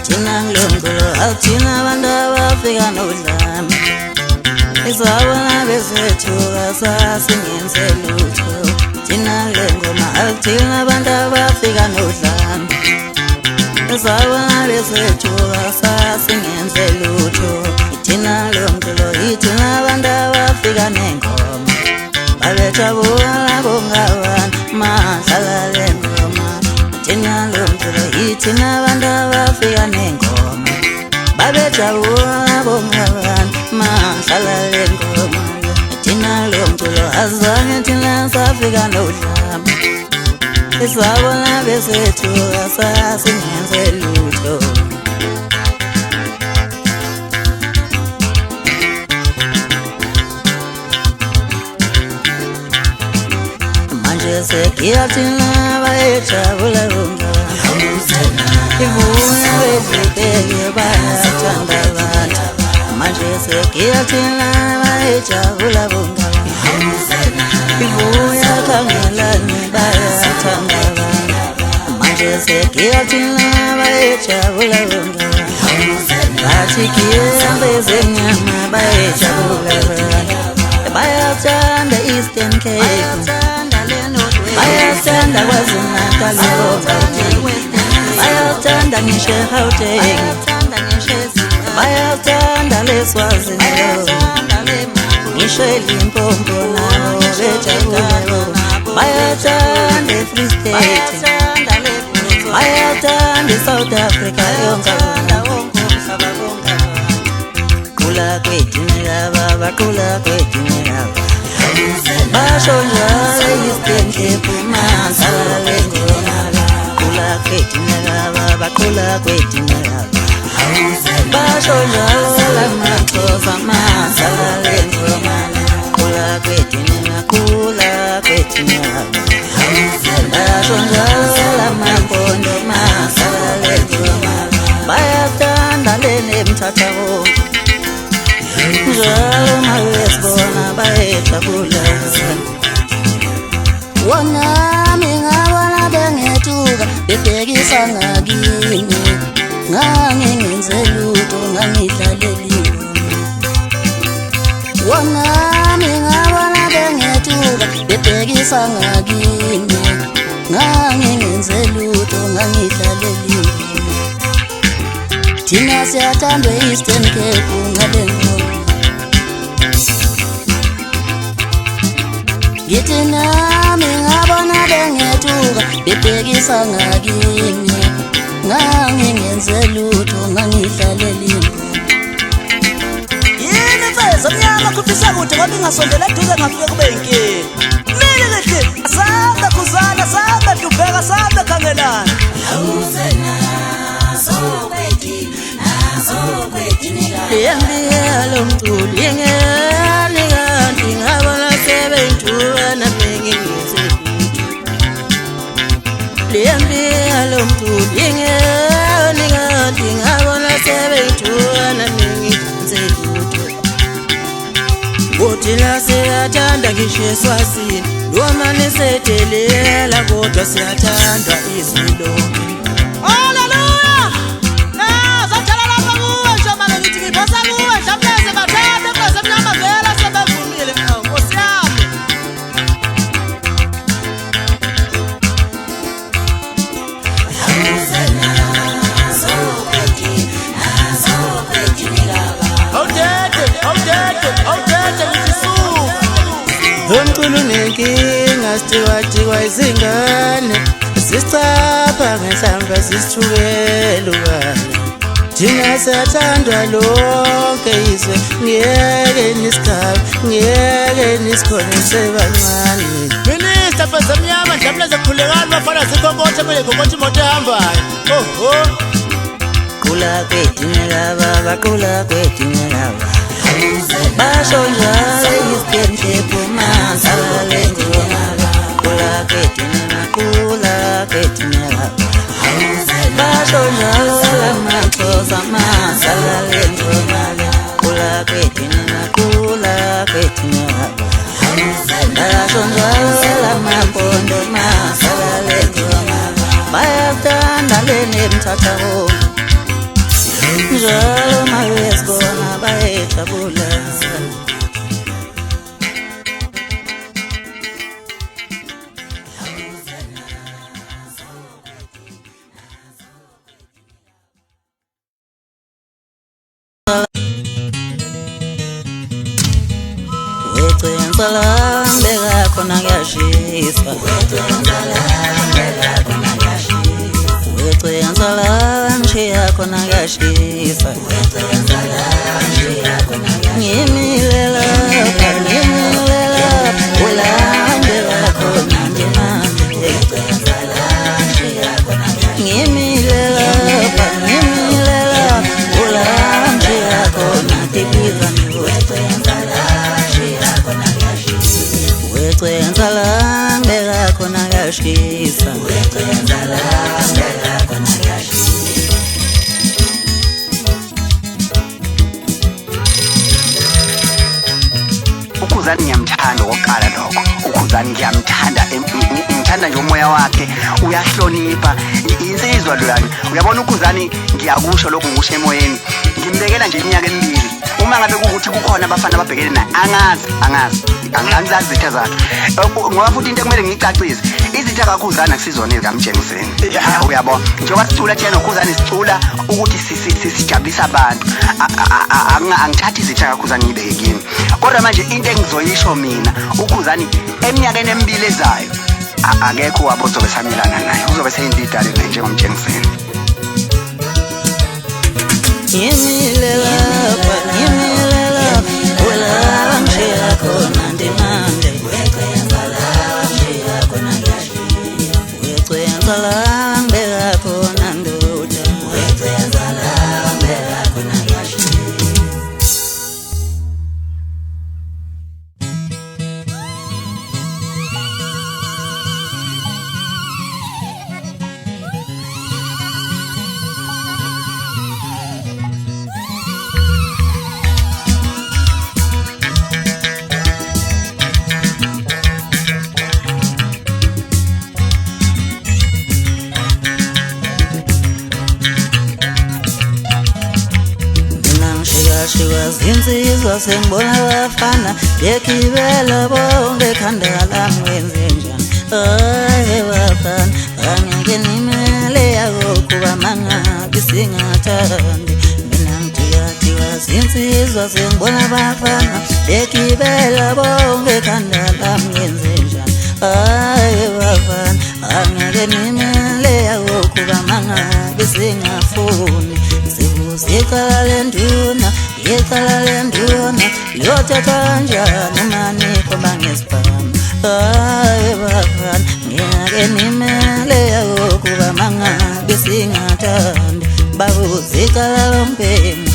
thina ngilomculo awuthina abantu abafika nodlame isabona besethu kasasingenze lutho thina ngile ngoma awuthina abantu abafika nodlame isabona besethu kasasingenze lutho thina ngilomculo ithina abantu abafika nengoma babejabula bongawana mahlala lengoma thina ngilomculo ithina abantu abafika nengoma babejabula bongawana mahlala lengoma thina ngilomculo azange thina safika nodlame isabona besethu kasasingenze lutho sekiyathina bayejabula bongawana ivunya bedlukeke bayathanda abantu manje sekiyathina bayejabula bongawana ivunya khangelani bayathanda abantu manje sekiyathina bayejabula bongawana bathi kihambe zenyama bayejabula abantu bayathanda Eastern Cape bayathanda KwaZulu-Natal bayathanda ngisho eGauteng bayathanda leSwazini ngisho eLimpopo nabo bejabula bayathanda eFree State bayathanda eSouth Africa yonke qula kwethu laba baqula kwethu laba basho njalo Eastern Cape mahlala lengoma qula kwethu laba baqula kwethu laba basho njalo lamaXhosa mahlala lengoma qula kwethu laba basho njalo lamaMpondo mahlala lengoma bayathanda leMthatha konke njalo mawesibona bayejabula wonami ngabona bengethuka bebhekisa ngakini ngangingenze lutho ngangidlaleli wonami ngabona bengethuka bebhekisa ngakini ngangingenze lutho ngangidlaleli thina siyathandwa Eastern Cape ngale ngoma ngithi nami ngabona bengethuka bebhekisa ngakini ngangingenze lutho ngangidlaleli yini mfeza mnyama kuphisa kude ngoba ingasondela eduze ngafike kube inkinga mile lehle asanda kuzana samba dubheka samba khangelana awuzena sokwethini yembiyalo mculi yengani kanti ngabona sebeyithuka nabengingise yembiyalo mculi yengani kanti ngabona sebeyithuka nabengingise uthi siyathanda ngisho eSwazini noma nisethelela kodwa siyathandwa izilonke umculo unenkinga sithiwa izingane sisicapha ngenhlamba sisithukela ukala thina siyathandwa lonke izwe ngiyeke nisigaba ngiyeke nisikhone sebancane Minister Mfeza Mnyama Dlamini zekhulekani bafana zikhokothe kumele ngokothe imoto ehambayo oho qula kwethu laba baqula kwethu laba basho njalo Eastern Cape mahlala lengoma qula kwethu laba basho njalo lamaXhosa mahlala lengoma qula kwethu laba basho njalo lamaMpondo mahlala lengoma bayathanda leMthatha konke njalo mawesibona bayejabula. Wetwenza lambe khona kuyashisa, wetwenza lamshiya khona kuyashisa, ngimilela ulambe khona ndimande, ngimilela ulamshiya khona ndibiza wetwenza lambe khona kuyashisa, uKhuzani ngiyamthanda okokuqala lokho. uKhuzani ngiyamthanda, ngithanda nje umoya wakhe, uyahlonipha insizwa lolani. Uyabona uKhuzani ngiyakusho lokho ngisho emoyeni, ngimbekela nje iminyaka emibili. Uma ngabe kukuthi kukhona abafana ababhekene naye angazi izitha zakhe, ngoba futhi into ekumele ngiyicacise, izitha kaKhuzani akusizona ezikaMtshengiseni. Uyabona njengoba sicula thina noKhuzani sicula ukuthi sijabulisa abantu, angithathi izitha kaKhuzani ngibeke kini. Kodwa manje into engizoyisho mina, uKhuzani eminyakeni emibili ezayo akekho wabo ozobe samelana naye, uzobe seyindidale naye njengoMtshengiseni. ngimilela ulamshiya khona ndimande, wetwenza lambe khona ndoda, zinsizwa sengibona abafana bekibela bonke ekhanda lami wenzenjani. Hayi bafana angeke nimele yakokuba mangabi singathandi, mina ngidikadiwa zinsizwa sengibona abafana bekibela bonke ekhanda lami wenzenjani. Hayi bafana angeke nimele yakokuba mangabi singafuni, sikhala lenduna liyothathwa kanjani uma nikhomba ngesibhamu. Hayi bafana ngeke nimele yakokuba mangabi singathandi, bakuzikhala lompemu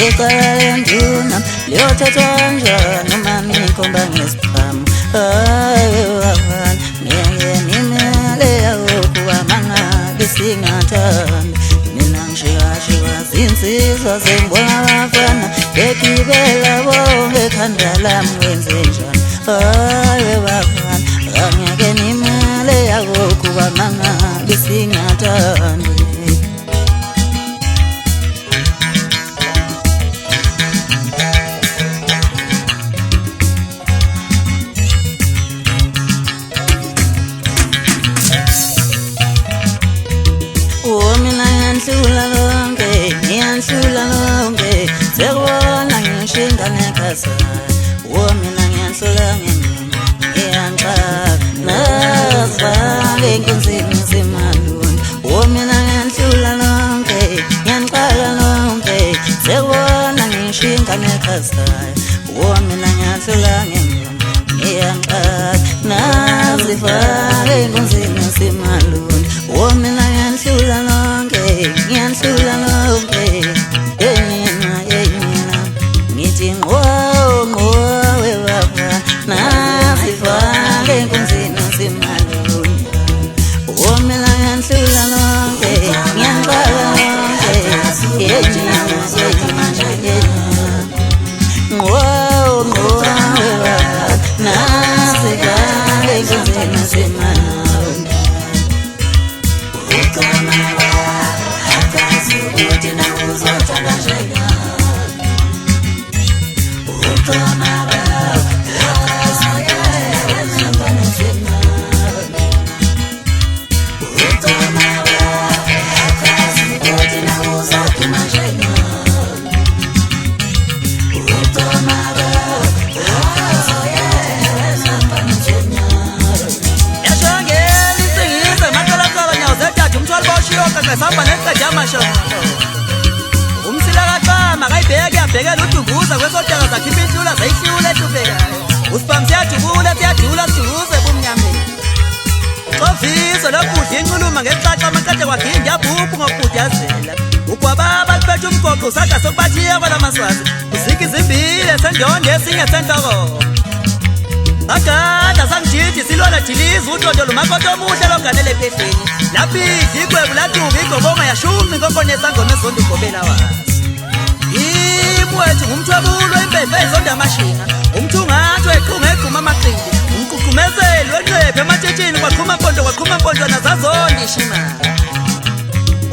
ikhala lenduna liyothathwa kanjani uma nikhomba ngesibhamu. Hayi bafana ngeke nimele yakokuba mangabi singathandi, mina ngishikashika zinsizwa sengibona abafana bekibela bonke ekhanda lami wenzenjani. Hayi bafana angeke nimele yakokuba mangabi singathandi. Ngiyanhlula lonke sekubona ngishinga nekhasa, mina ngiyanhlula ngiyanqaka nazifake enkundleni zemaluni. Mina ngiyanhlula lonke ngiyanqaka lonke sekubona ngishinga nekhasa, mina ngiyanhlula ngiyanqaka nazifake enkundleni zemaluni. Mina ngiyanhlula lonke ngithi ngqowe bafana nazifake enkundleni zemaluni. Mina ngiyanhlula lonke ngiyanqaka lonke nazifake enkundleni zemaluni. Ukamala akazi ukuthi nakuzothanda nje Samba nekajama sho umsilakatha makayibheke yabhekela uDumbuza kwesodaka zakhe imithula zayihlule tubeka usiphamsi yajubula siyajula siduze bumnyameni Xoviso lokudla inquluma ngecaca amaqede kwakhe ngiyabhubhu ngokudiyazela ukwababa kuphethe umgoqo usaka sokubathiya kwalamaswazi uziki izimbile sendonde esinye senhloko Agada sangijiji silona jiliza utondo lumakoto omuhle longanele phehleni laphi igwebu latuka igobonga yashumi ngokone sangoma ezondo igobela wazi imwethu ngumthwebulo impembe ezonda amashinga umthungatho eqhunga eqhuma amaqindi umququmezeli wenqephe ematshitshini kwaqhuma mpondo nazazonda ishima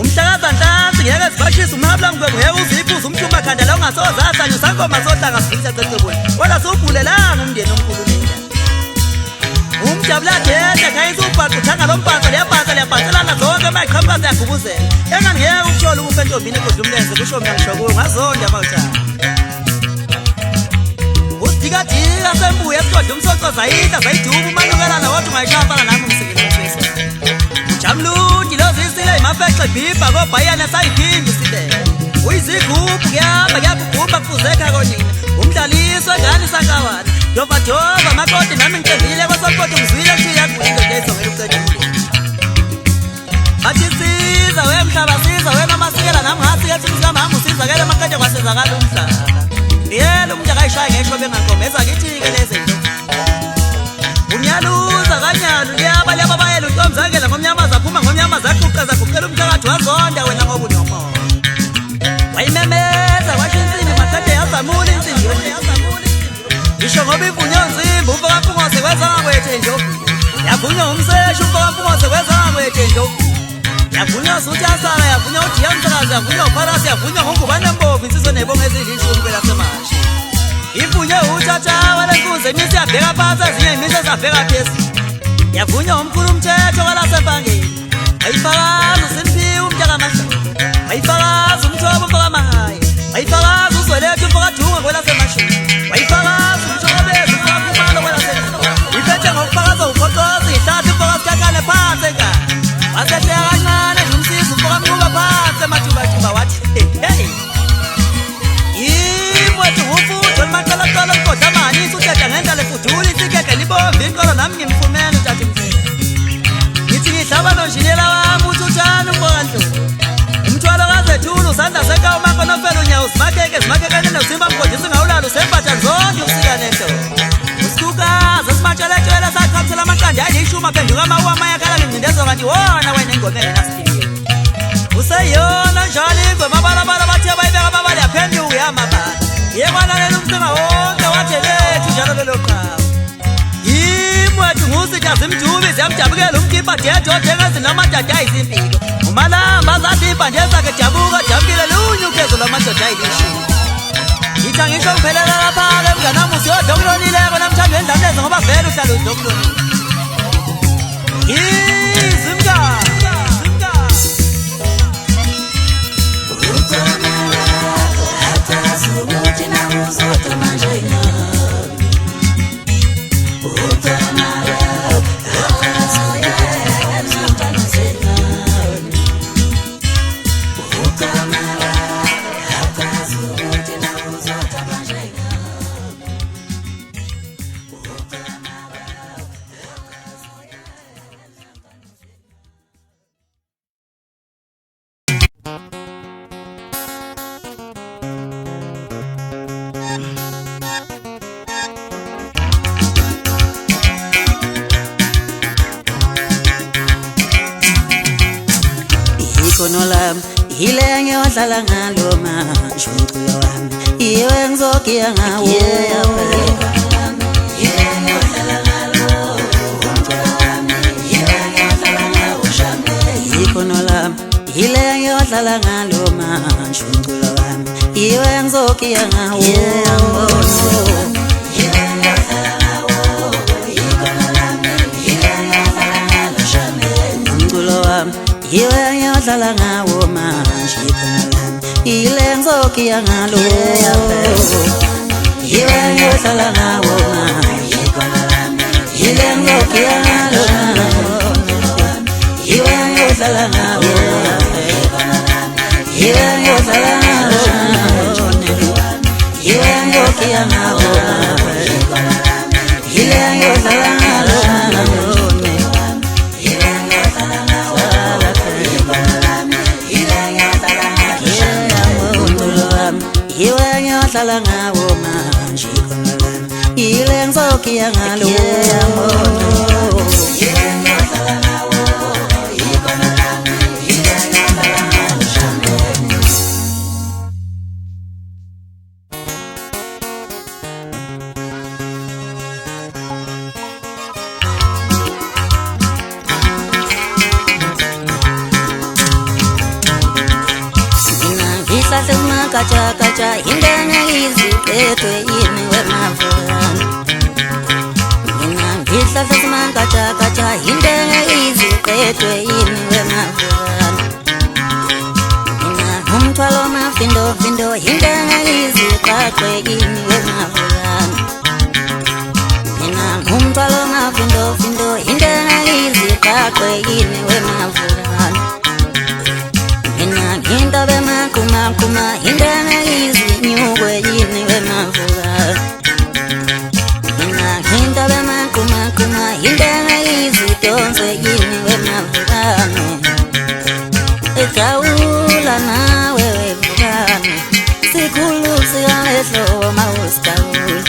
umhlakaza nhlansi ngeke sibashisa umhabla ngwebo ngeke uziphuza umthumba khanda la ungasoza asanyo sangoma sohlanga sifisa cecebule wala sobhulelanga umndeni omkhulu Umjabula gede khayisa ubhaqo thanga lombhaqo liyabhacelana zonke mayiqhamuka ziyagubuzela engangeke ukuthola ukufa entombini kodwa umlenze kusho mina ngisho kuwe ngazonda bawuthanda Usidikadika sembuya esigodla umsoco zayidla zayiduba umanukelana wathi ungayishafana nami umsebenzi Ujamludi lozisile imafexe bhibha kobhayana sayiphinde isibele Uyizigubhu kuyabhubha kufuzeka konina umdlaliso engane sakawana Doba makoti nami ngicebile kwasokoti ngizwile kuya kuyindo ngezo ngelucede umndeni Athisiza wemhlaba siza wena masikela nami ngathi yathi mama usizakele amaqede kwasizakala umhlaba Yela umuntu akayishaya ngesho bengankomeza kithi-ke lezinto Unyaluza kanyalu liyaba bayela untomzakela ngomnyama zaphuma ngomnyama zaquqa zaguqela umthakathi wazonda wena ngobu nomoya Wayimemeza washinsini mathathe yazamula insindi Isho ngoba ivunywa nzimba ufa kampungose kwezanga kwethe njo Yavunywa umseshu ufa kampungose kwezanga kwethe njo Yavunywa suthi asala yavunywa udiya msakazi yavunywa uphalasi yavunywa ngongubane mbovu insizwe nebonga ezilishumi kwela semashi Ivunywe uthatha walenkunze imisi yabheka phansi ezinye imisi ezabheka phezulu Yavunywa umkhulu umthetho kwalasempangeni Ayifakazi usiniphiwe umntakamahlobo Ayifakazi umthobo umfakamahaya Ayifakazi uzwelethu umfakadunga kwela semashini Ayifakazi umtshobezi umfakumalo kwela semashini Iphethe ngokufakaza ufotozi ihlathi umfakazi kakane phansi enkani Wasehleka kancane ngumsizi umfakamnquba phansi emathubathuba wathi hey Imwethu ngufutho limaqalaqala umgodla amanisi uthetha ngendlela efudula isikeke libomba inqolo nami ngimfumene uthatha umthetho Ngithi ngihlaba nonjinela wami uthi uthana umfakandlovu Umthwalo kaZethulu usandla sekawu makonofela unyawo zimakeke nosimba mgodisi ngawulala usempatha zonke usika nento Usikukaza simatsheletshele saqhamsela amaqanda ayishuma phenduka amawu amayakhala ngincindezo kanti wona wena ingoma engenasiphiwo Useyona njalo ingoma abalabala bathe bayibeka amabala yaphenduka uyamabala Yekwananela umsinga wonke wathi lethu njalo lelo qhawe Imwethu ngusitha zimjubi ziyamjabukela umkhipha dedo othengazi namadada ayizimpilo Umalamba azathi ibhande zakhe jabuka jambile lunyukezo lamadoda ayilishini Ngithi ngisho uphelela lapha-ke mnganami usiyodonkulonileko namthando endlamleze ngoba vele uhlala udonkulonile Izimngani Ikhono lami ile ngiyohlala ngalo manje umculo wami iwe ngizogiya ngawo Ikhono lami ile yodlala ngalo manje umculo wami iwe ngizokiya ngawo umculo wami iwe yodlala ngawo manje ikhona lami ile ngizokiya ngalo iwe yodlala ngawo manje ikhona lami ile ngizokiya ngalo iwe yodlala ngawo iwe yodlala ngawo iwe ngokiya ngawo iwe yodlala ngawo iwe yodlala ngawo manje ikhona lami ile ngizokiya ngalo kacha kacha indanya iziketwe yini wemavurana mina ngihla sasima kacha kacha indanya iziketwe yini wemavurana mina umthwalo mafindo findo indanya izikatwe yini wemavurana mina umthwalo mafindo findo indanya izikatwe yini wemavurana Hinda bema kuma kuma hinda na izi nyugwe yini we mavugana hinda bema kuma kuma hinda na izi tonze yini we mavugana ekaula na wewe vugana sikulu sigaleslo mauskaul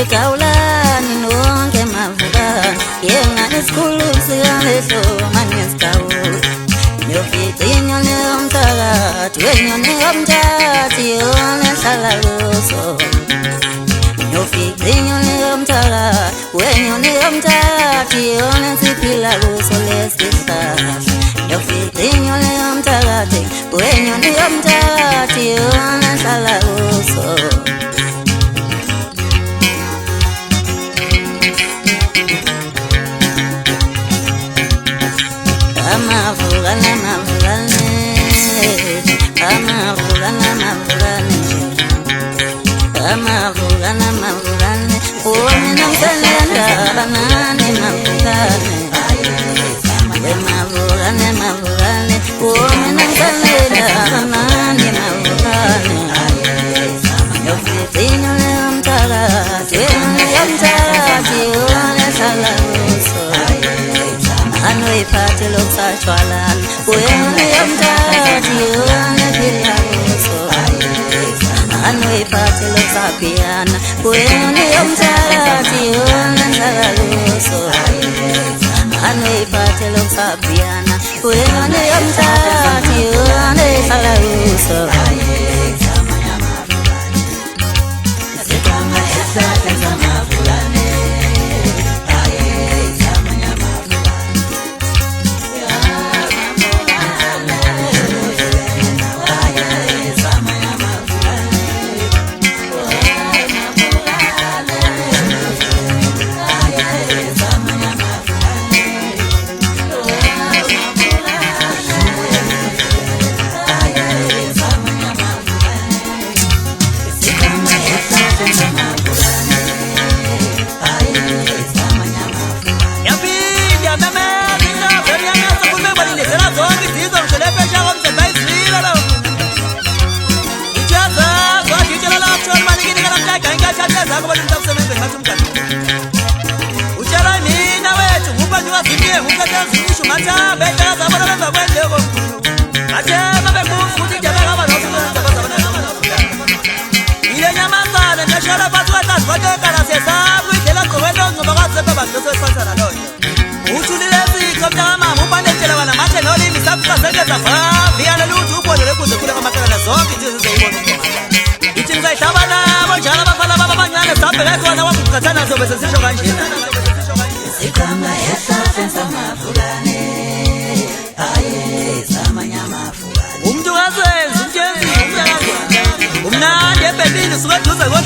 ekaula ninonge mavugana yenga sikulu sigaleslo maneskaul Yofitinyo ne omtagati, wenyo ne omtagati, one salaluso. Yofitinyo ne omtagati, wenyo ne omtagati, one sipilaluso leskisas. Yofitinyo ne omtagati, wenyo ne omtagati, one salaluso. Amavugana mavugane amavugana mavugane amavugana mavugane wena msalenda banane mavugane mavugane mavugane wena msalenda banane mavugane yofitinyo leo mtagati wena mtagati wena salamuso Ano ipate loksa chwalan Uene yamtati uene pilamuso Ano ipate loksa piana Uene yamtati uene salaluso Ano ipate loksa piana Uene yamtati uene salaluso Sikama yesa sensa mafulane aye samanyama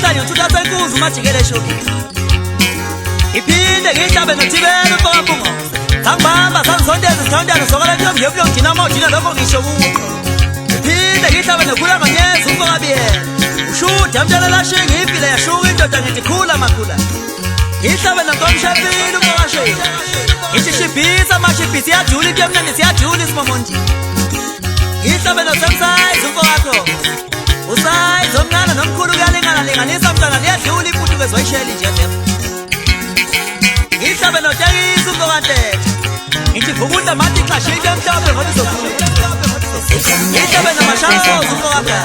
kanye uthutha senkuzi umajikele shoki iphinde ngihlabe nothibela umpokabungo sangibamba sangisondeza isithondana sokala ntombi yobulongina amawujina lokho ngisho kukho iphinde ngihlabe nokhula nganyeza umpokabiyela ushuda mtshela lashinga impila yashuka indoda ngithi khula makhula ngihlabe nonkomshapile umpokashela ngithi shibhisa amashibhisi iyajula into emnandi siyajula isimomonti ngihlabe nosemsayizi umpokakho usayizi omncane nomkhulu kuyalingana linganisa mntwana liyadlula iputu kezwayishela injezefu ngihlabe notekisa umpokantete ngithi vukudla mathi xashike mhlawumbe ngoba izokhula ngihlabe nomashawozi umpokakho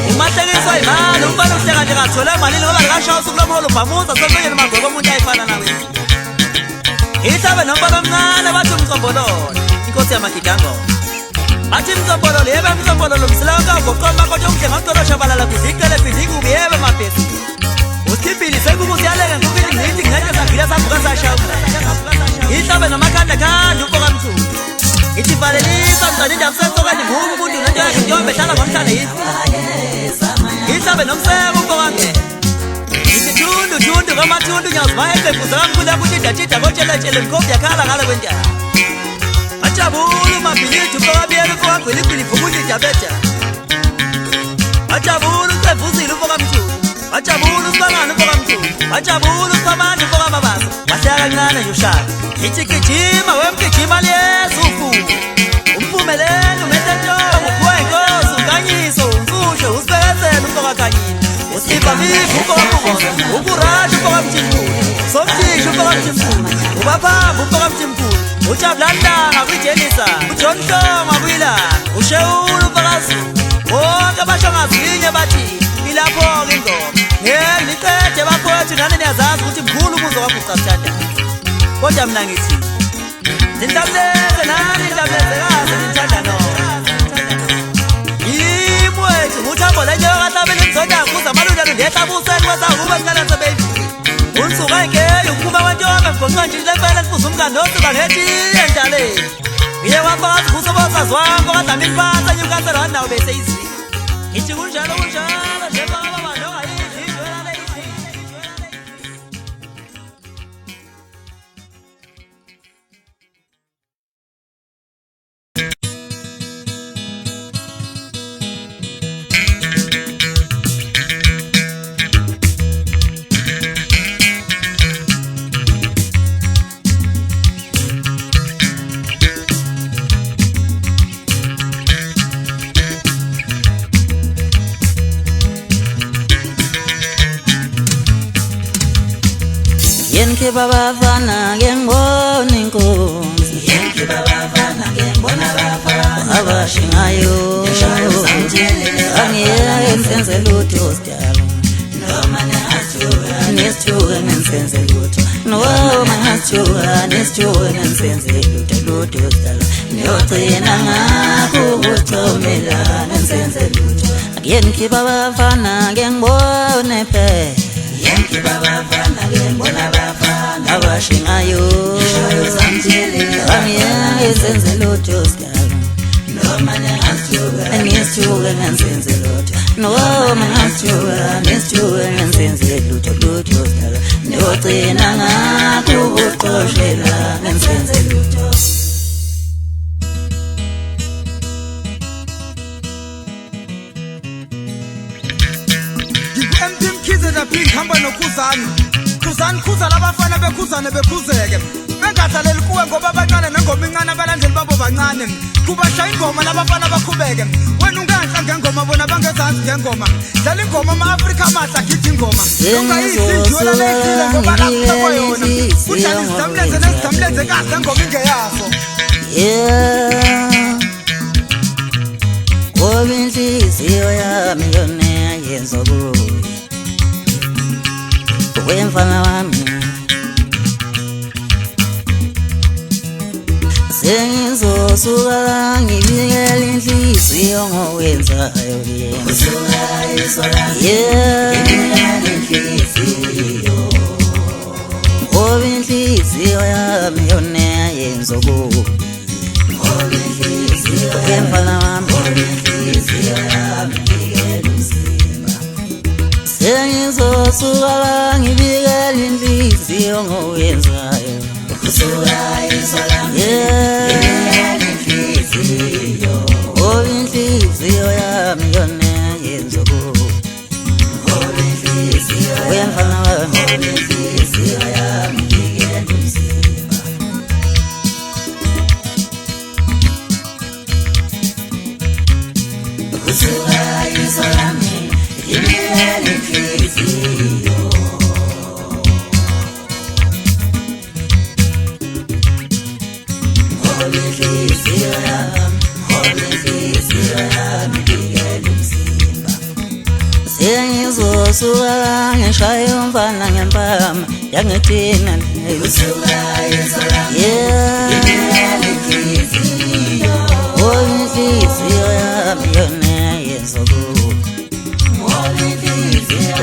umahlekiswa imali umbala uhleka nje kathole emalini ngoba likashawozi kulomholo ubhamuza sokwenyeni magweko omuntu ayifana nawe ngihlabe nombala omncane bathi umcombololo inkosi yamagidango bathi mcombololo yebe mcombololo msilaka ngoqoma kodwa umhle ngaqolosha balala kuzikele bhidikubi yebe mabhesi usiphili sekukuthi yaleke ngukini ngithi ngeke saphila savuka sashawula ngihlabe namakhanda khanda umpokamthungu ithi valelisa mntwana indawo sesokeni vuka umuntu nento yakhe njengoba ehlala ngomhlane yifi ngihlabe nomseko umpokangela ithi thundu kamathundu nyazibaya eqembuza kamkhulu yakuthi idatida kotsheletshele mkhombi yakhala ngalo kwentaba ajabula umabhilidi umpokabiyela umpokagwilikwili vukuthi idabeta ajabula ucevuzile umpokamthungu ajabula usibangane umpokamthungu ajabula usibamandla umpokamabaza wahleka kancane nje ushaka ithi gijima wemgijima liyeza ufumo umphumelelo umetetshongo uphuwa inkosi unkanyiso umfushe usibekezela umpokakanyini usipha mifu umpokabungoza ukurasha umpokamthimkhulu somthisha umpokamthimkhulu ubaphamba umpokamthimkhulu ujabulandanga kwijenisa uJohn Hlonga kuyilanga uShewulu umpokazulu bonke abashongazi linye bathi ilapho-ke ingoma ngeke niqede bafowethu nani niyazazi ukuthi mkhulu umuzo wakho usabuthandana kodwa mina ngithi zinhlabuleze nani inhlabuleze kahle nithanda nona yimi wethu nguthambo lenye yokahlabela emzondako kuze amalulelo ndehlabuseni kwezangube mncane sebeyivi unsuka ayingeyo ukuphuma kwentombe mgonconjile lemfele nifuza umngane nosuka ngetiye endaleni ngiye wafakazi kusobosazi wami okadlama iliphansi anyukasela wanawo beseyizini ngithi kunjalo njebaba nongayidli idwelale Yenke babafana ngembona inkosi yenke babafana ngembona bafana abashingayo angiyeke nsenze lutho sidalo noma ngasithuka nesithuka ngensenze lutho noma ngasithuka nesithuka ngensenze lutho sidalo ngiyogcina ngakho ukuthomela ngensenze lutho yenke babafana ngembona phe yenke babafana ngembona bafana abashingayo angiyeke senze lutho sidalo noma ngasithuka ngensenze lutho noma ngasithuka nesithuka ngensenze lutho sidalo ngiyogcina ngakho ukuqoshela ngensenze lutho hamba nokhuzani khuza labafana bekhuzane bekhuzeke bengadlaleli kuwe ngoba abancane nengoma incane abalandeli babo bancane kubashaya ingoma labafana bakhubeke wena ungenhla ngengoma bona bangezansi ngengoma dlala ingoma ama-afrika amahle agida ingoma ungayidlijuela leyidlile ngoba lapho kwayona kudlala izidamlenze nezidamlenze kahle ngoma ingeyaso ngoba inhliziyo yami yona yenza kuyo wemfana wami sengizosuka ngibikele inhliziyo ngowenzayo ngoba inhliziyo yami yona yenza kuyo wemfana wami sengizosuka la ngibikela inhliziyo ngowenzayo ngoba inhliziyo yami yona yenza kubi wemfana wami sengizosuka la ngishaya umfana ngempama yangithina inhliziyo yami yona yenza kubi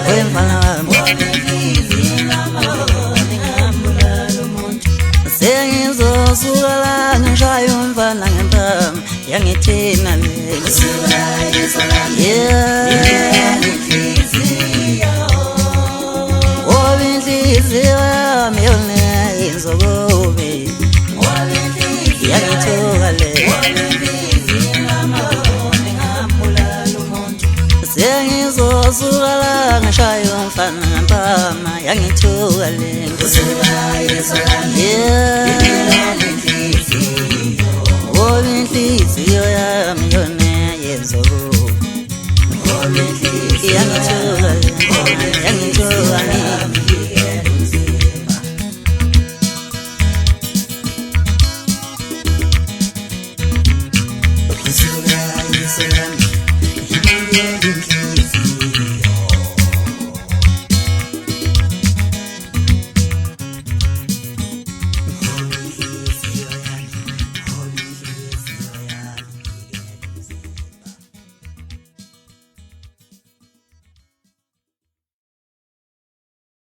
wemfana wami sengizosuka la ngishaya umfana ngempama yangithina ngoba inhliziyo yami yona yenza kubi yangithuka le sengizosuka la ngishaya umfana ngempama yangithuka le ngoba inhliziyo yami yona yenza kubi yangithuka le yangithuka le